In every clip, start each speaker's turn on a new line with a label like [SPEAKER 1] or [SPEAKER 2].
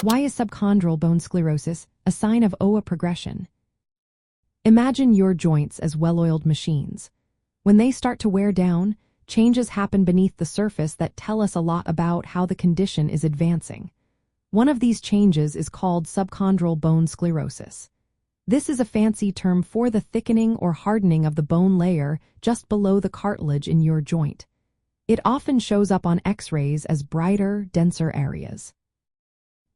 [SPEAKER 1] Why is subchondral bone sclerosis a sign of OA progression? Imagine your joints as well-oiled machines. When they start to wear down, changes happen beneath the surface that tell us a lot about how the condition is advancing. One of these changes is called subchondral bone sclerosis. This is a fancy term for the thickening or hardening of the bone layer just below the cartilage in your joint. It often shows up on X-rays as brighter, denser areas.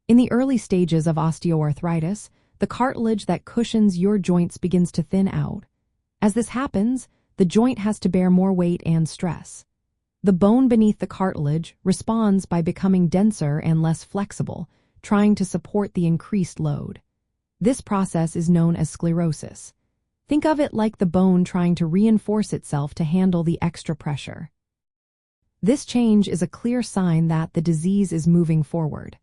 [SPEAKER 1] In the early stages of osteoarthritis, the cartilage that cushions your joints begins to thin out. As this happens, the joint has to bear more weight and stress. The bone beneath the cartilage responds by becoming denser and less flexible, trying to support the increased load. This process is known as sclerosis. Think of it like the bone trying to reinforce itself to handle the extra pressure. This change is a clear sign that the disease is moving forward.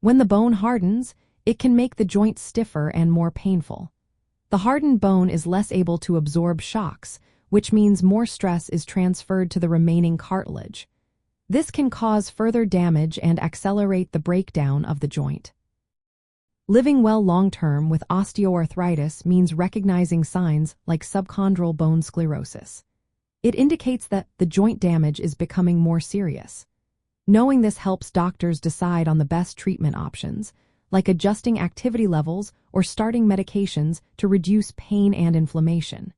[SPEAKER 1] When the bone hardens, it can make the joint stiffer and more painful. The hardened bone is less able to absorb shocks, which means more stress is transferred to the remaining cartilage. This can cause further damage and accelerate the breakdown of the joint. Living well long-term with osteoarthritis means recognizing signs like subchondral bone sclerosis. It indicates that the joint damage is becoming more serious. Knowing this helps doctors decide on the best treatment options, like adjusting activity levels or starting medications to reduce pain and inflammation.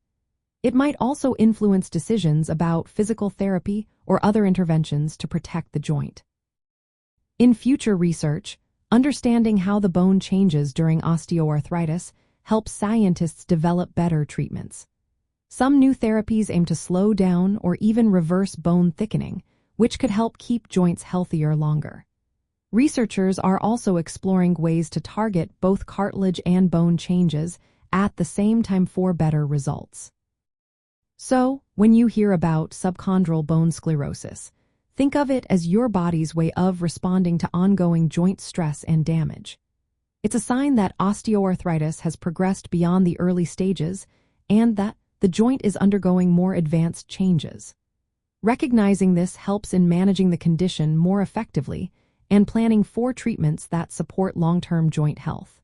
[SPEAKER 1] It might also influence decisions about physical therapy or other interventions to protect the joint. In future research, understanding how the bone changes during osteoarthritis helps scientists develop better treatments. Some new therapies aim to slow down or even reverse bone thickening, which could help keep joints healthier longer. Researchers are also exploring ways to target both cartilage and bone changes at the same time for better results. So, when you hear about subchondral bone sclerosis, think of it as your body's way of responding to ongoing joint stress and damage. It's a sign that osteoarthritis has progressed beyond the early stages and that the joint is undergoing more advanced changes. Recognizing this helps in managing the condition more effectively and planning for treatments that support long-term joint health.